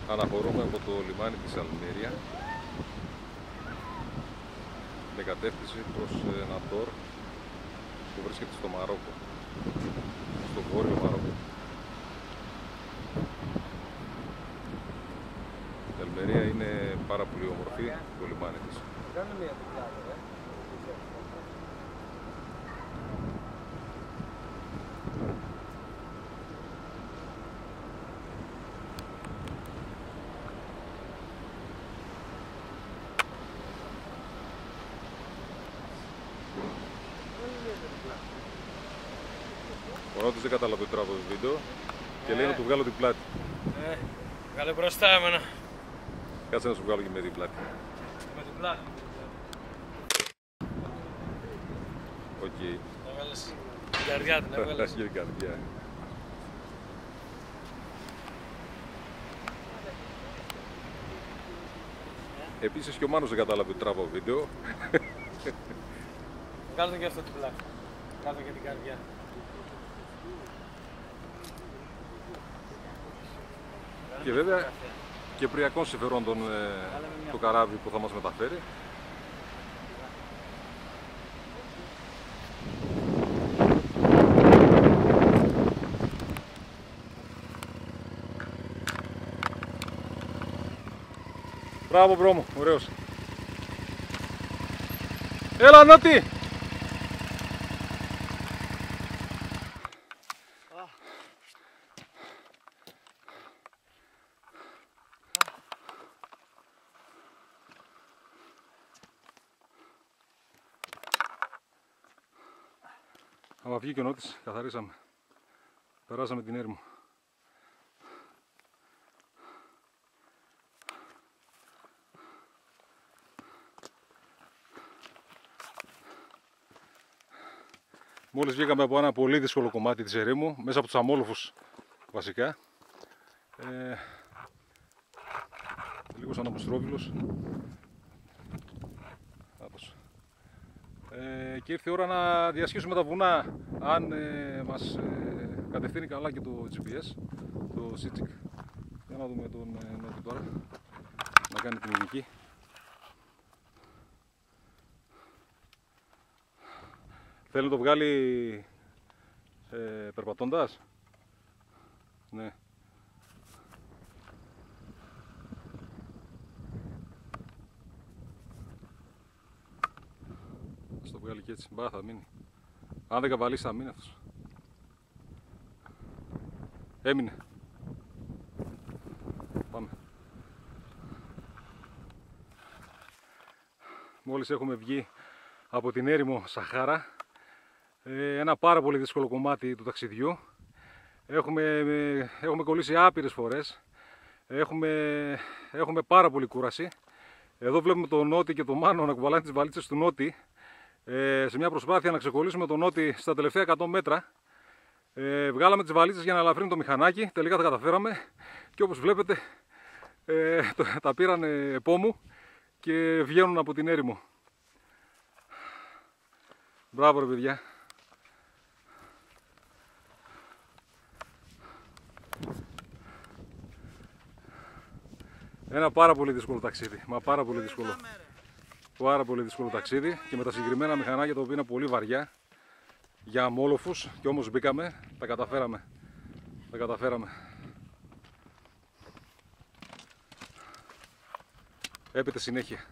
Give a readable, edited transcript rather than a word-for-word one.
Αναχωρούμε από το λιμάνι της Αλμέρια με κατεύθυνση προς Ναντόρ που βρίσκεται στο Μαρόκο, στο βόρειο Μαρόκο. Η Αλμερία είναι πάρα πολύ όμορφη, το λιμάνι της. Ο Νότης δεν κατάλαβε το τράβο το βίντεο και λέει να του βγάλω την πλάτη. Βγάλε μπροστά εμένα. Κάτσε να σου βγάλω και με την πλάτη. Με την πλάτη. Οκ. Έβαλες την καρδιά την έβαλες. Και την καρδιά. Επίσης και ο Μάνος δεν κατάλαβε το τράβο βίντεο. Κάτσε και αυτό την πλάτη. Κάτσε και την καρδιά. Και βέβαια και πριακών συμφερόντων το καράβι που θα μας μεταφέρει. Μπράβο μπρο μου, ωραίος. Έλα Νότι! Άμα βγει και ο Νότης, καθαρίσαμε. Περάσαμε την έρημο. Μόλις βγήκαμε από ένα πολύ δύσκολο κομμάτι της ερήμου, μέσα από τους αμόλοφους βασικά. Λίγο σαν αποστρόβιλος. Και ήρθε η ώρα να διασχίσουμε τα βουνά, αν μας κατευθύνει καλά και το GPS, το Σίτσικ. Για να δούμε τον Νότι τώρα, να κάνει την ειδική. Θέλει να το βγάλει περπατώντας. Ναι. Ας το βγάλει και έτσι. Μπα, θα μείνει. Αν δεν καβαλήσει θα μείνει αυτός. Έμεινε. Πάμε. Μόλις έχουμε βγει από την έρημο Σαχάρα, ένα πάρα πολύ δύσκολο κομμάτι του ταξιδιού. Έχουμε κολλήσει άπειρες φορές. Έχουμε πάρα πολύ κούραση. Εδώ βλέπουμε τον Νότι και τον Μάνο να κουβαλάνε τις βαλίτσες του Νότι, σε μια προσπάθεια να ξεκολλήσουμε τον Νότι στα τελευταία 100 μέτρα. Βγάλαμε τις βαλίτσες για να ελαφρύνει το μηχανάκι. Τελικά τα καταφέραμε και όπως βλέπετε τα πήραν επόμου και βγαίνουν από την έρημο. Μπράβο ρε παιδιά. Ένα πάρα πολύ δύσκολο ταξίδι, μα πάρα πολύ δύσκολο. Πάρα πολύ δύσκολο ταξίδι και με τα συγκεκριμένα μηχανάκια τα οποία είναι πολύ βαριά για αμόλοφους και όμως μπήκαμε, τα καταφέραμε. Τα καταφέραμε. Έπειτα συνέχεια.